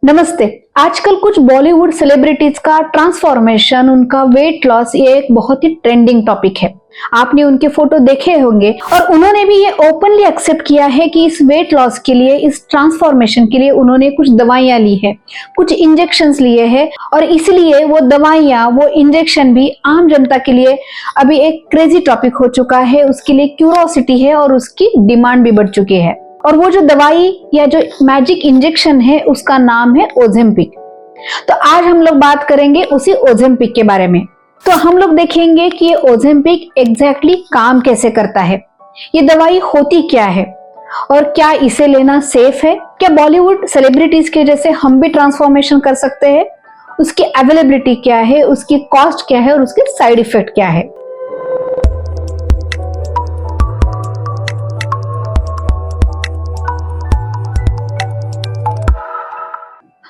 नमस्ते। आजकल कुछ बॉलीवुड सेलिब्रिटीज का ट्रांसफॉर्मेशन, उनका वेट लॉस, ये एक बहुत ही ट्रेंडिंग टॉपिक है। आपने उनके फोटो देखे होंगे और उन्होंने भी ये ओपनली एक्सेप्ट किया है कि इस वेट लॉस के लिए, इस ट्रांसफॉर्मेशन के लिए उन्होंने कुछ दवाइयां ली है, कुछ इंजेक्शंस लिए हैं और इसलिए वो दवाइयां, वो इंजेक्शन भी आम जनता के लिए अभी एक क्रेजी टॉपिक हो चुका है। उसके लिए क्यूरोसिटी है और उसकी डिमांड भी बढ़ चुकी है। और वो जो दवाई या जो मैजिक इंजेक्शन है उसका नाम है ओजेम्पिक। तो आज हम लोग बात करेंगे उसी ओजेम्पिक के बारे में। तो हम लोग देखेंगे कि ये ओजेम्पिक एग्जैक्टली काम कैसे करता है, ये दवाई होती क्या है और क्या इसे लेना सेफ है, क्या बॉलीवुड सेलिब्रिटीज के जैसे हम भी ट्रांसफॉर्मेशन कर सकते हैं, उसकी अवेलेबिलिटी क्या है, उसकी कॉस्ट क्या है और उसके साइड इफेक्ट क्या है।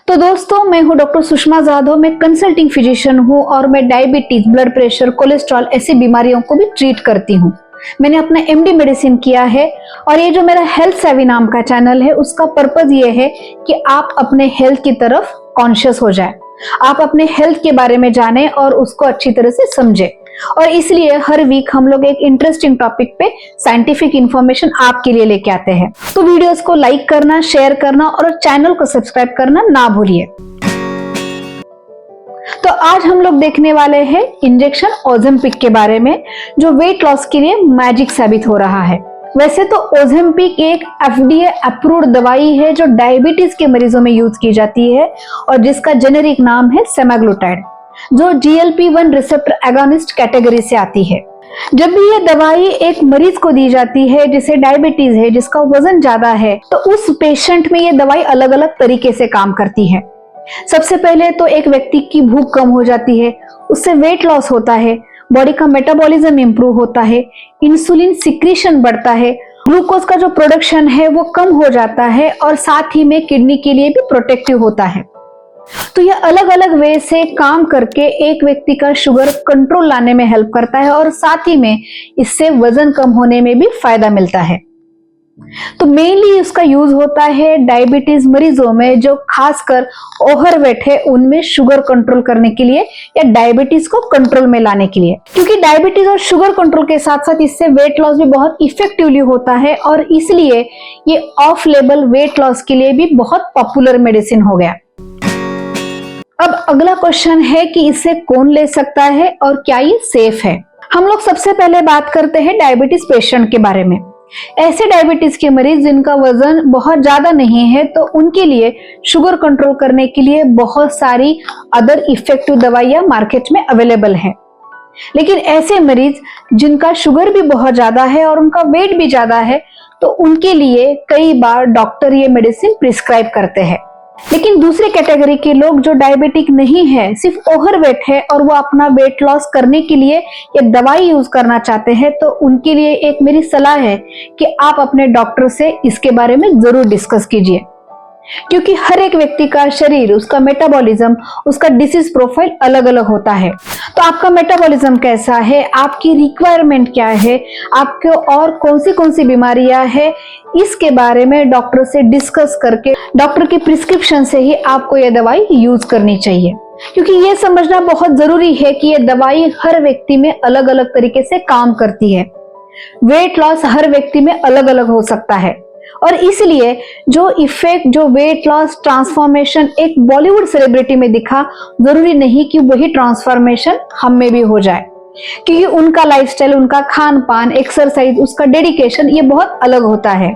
तो दोस्तों, मैं हूं डॉक्टर सुषमा जाधव। मैं कंसल्टिंग फिजिशियन हूं और मैं डायबिटीज, ब्लड प्रेशर, कोलेस्ट्रॉल ऐसी बीमारियों को भी ट्रीट करती हूं। मैंने अपना एमडी मेडिसिन किया है और ये जो मेरा हेल्थ सेवी नाम का चैनल है, उसका पर्पज ये है कि आप अपने हेल्थ की तरफ कॉन्शियस हो जाए, आप अपने हेल्थ के बारे में जाने और उसको अच्छी तरह से समझे। और इसलिए हर वीक हम लोग एक इंटरेस्टिंग टॉपिक पे साइंटिफिक इंफॉर्मेशन आपके लिए लेके आते हैं। तो वीडियोस को लाइक करना, शेयर करना और चैनल को सब्सक्राइब करना ना भूलिए। तो आज हम लोग देखने वाले हैं इंजेक्शन ओजेम्पिक के बारे में, जो वेट लॉस के लिए मैजिक साबित हो रहा है। वैसे तो ओजेम्पिक एक FDA अप्रूव्ड दवाई है जो डायबिटीज के मरीजों में यूज की जाती है और जिसका जेनेरिक नाम है सेमाग्लुटाइड, जो GLP-1 रिसेप्टर एगोनिस्ट कैटेगरी से आती है। जब भी ये दवाई एक मरीज को दी जाती है जिसे डायबिटीज है, जिसका वजन ज्यादा है, तो उस पेशेंट में ये दवाई अलग अलग तरीके से काम करती है। सबसे पहले तो एक व्यक्ति की भूख कम हो जाती है, उससे वेट लॉस होता है, बॉडी का मेटाबॉलिज्म इंप्रूव होता है, इंसुलिन सिक्रीशन बढ़ता है, ग्लूकोज का जो प्रोडक्शन है वो कम हो जाता है और साथ ही में किडनी के लिए भी प्रोटेक्टिव होता है। तो यह अलग अलग वे से काम करके एक व्यक्ति का शुगर कंट्रोल लाने में हेल्प करता है और साथ ही में इससे वजन कम होने में भी फायदा मिलता है। तो मेनली उसका यूज होता है डायबिटीज मरीजों में जो खासकर ओवरवेट है, उनमें शुगर कंट्रोल करने के लिए या डायबिटीज को कंट्रोल में लाने के लिए। क्योंकि डायबिटीज और शुगर कंट्रोल के साथ साथ इससे वेट लॉस भी बहुत इफेक्टिवली होता है और इसलिए ये ऑफ लेबल वेट लॉस के लिए भी बहुत पॉपुलर मेडिसिन हो गया। अब अगला क्वेश्चन है कि इसे कौन ले सकता है और क्या ये सेफ है। हम लोग सबसे पहले बात करते हैं डायबिटीज पेशेंट के बारे में। ऐसे डायबिटीज के मरीज जिनका वजन बहुत ज्यादा नहीं है, तो उनके लिए शुगर कंट्रोल करने के लिए बहुत सारी अदर इफेक्टिव दवाइयां मार्केट में अवेलेबल है। लेकिन ऐसे मरीज जिनका शुगर भी बहुत ज्यादा है और उनका वेट भी ज्यादा है, तो उनके लिए कई बार डॉक्टर ये मेडिसिन प्रिस्क्राइब करते हैं। लेकिन दूसरे कैटेगरी के लोग जो डायबिटिक नहीं है, सिर्फ ओवरवेट है और वो अपना वेट लॉस करने के लिए ये दवाई यूज करना चाहते हैं, तो उनके लिए एक मेरी सलाह है कि आप अपने डॉक्टर से इसके बारे में जरूर डिस्कस कीजिए। क्योंकि हर एक व्यक्ति का शरीर, उसका मेटाबॉलिज्म, उसका डिसीज प्रोफाइल अलग अलग होता है। तो आपका मेटाबॉलिज्म कैसा है, आपकी रिक्वायरमेंट क्या है, आपको और कौन सी बीमारियां है, इसके बारे में डॉक्टर से डिस्कस करके डॉक्टर की प्रिस्क्रिप्शन से ही आपको यह दवाई यूज करनी चाहिए। क्योंकि यह समझना बहुत जरूरी है कि यह दवाई हर व्यक्ति में अलग अलग तरीके से काम करती है। वेट लॉस हर व्यक्ति में अलग अलग हो सकता है और इसलिए जो इफेक्ट, जो वेट लॉस ट्रांसफॉर्मेशन एक बॉलीवुड सेलिब्रिटी में दिखा, जरूरी नहीं कि वही ट्रांसफॉर्मेशन हम में भी हो जाए। क्योंकि उनका लाइफस्टाइल, उनका खान पान, एक्सरसाइज, उसका डेडिकेशन ये बहुत अलग होता है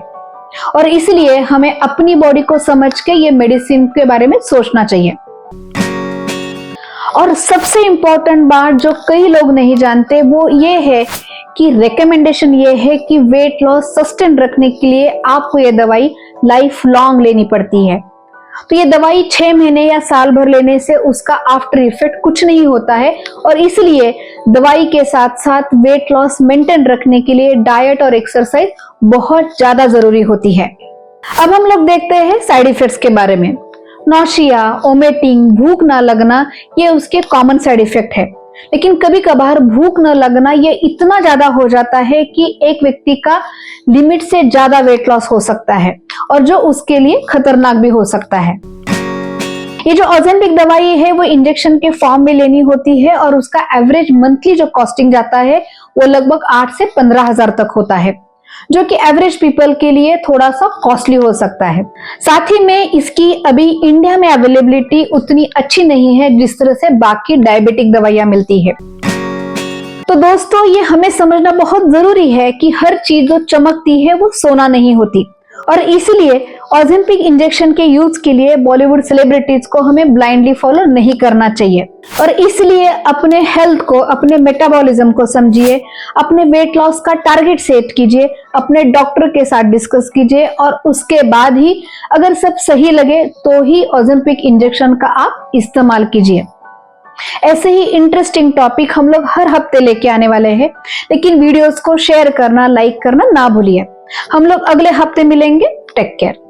और इसलिए हमें अपनी बॉडी को समझ के ये मेडिसिन के बारे में सोचना चाहिए। और सबसे इंपॉर्टेंट बात जो कई लोग नहीं जानते वो ये है कि रिकमेंडेशन ये है कि वेट लॉस सस्टेन रखने के लिए आपको ये दवाई लाइफ लॉन्ग लेनी पड़ती है। तो ये दवाई 6 महीने या साल भर लेने से उसका आफ्टर इफेक्ट कुछ नहीं होता है और इसलिए दवाई के साथ साथ वेट लॉस मेंटेन रखने के लिए डाइट और एक्सरसाइज बहुत ज्यादा जरूरी होती है। अब हम लोग देखते हैं साइड इफेक्ट्स के बारे में। नौशिया, वोमिटिंग, भूख ना लगना, ये उसके कॉमन साइड इफेक्ट है। लेकिन कभी कभार भूख न लगना ये इतना ज्यादा हो जाता है कि एक व्यक्ति का लिमिट से ज्यादा वेट लॉस हो सकता है और जो उसके लिए खतरनाक भी हो सकता है। ये जो ओजेम्पिक दवाई है वो इंजेक्शन के फॉर्म में लेनी होती है और उसका एवरेज मंथली जो कॉस्टिंग जाता है वो लगभग 8 से 15,000 तक होता है, जो कि एवरेज पीपल के लिए थोड़ा सा कॉस्टली हो सकता है। साथ ही में इसकी अभी इंडिया में अवेलेबिलिटी उतनी अच्छी नहीं है जिस तरह से बाकी डायबिटिक दवाइयां मिलती है। तो दोस्तों, ये हमें समझना बहुत जरूरी है कि हर चीज जो चमकती है वो सोना नहीं होती, और इसलिए ओजेम्पिक इंजेक्शन के यूज के लिए बॉलीवुड सेलिब्रिटीज को हमें ब्लाइंडली फॉलो नहीं करना चाहिए। और इसलिए अपने हेल्थ को, अपने मेटाबॉलिज्म को समझिए, अपने वेट लॉस का टारगेट सेट कीजिए, अपने डॉक्टर के साथ डिस्कस कीजिए और उसके बाद ही अगर सब सही लगे तो ही ओजेम्पिक इंजेक्शन का आप इस्तेमाल कीजिए। ऐसे ही इंटरेस्टिंग टॉपिक हम लोग हर हफ्ते लेके आने वाले हैं, लेकिन वीडियोस को शेयर करना, लाइक करना ना भूलिए। हम लोग अगले हफ्ते मिलेंगे। Take care.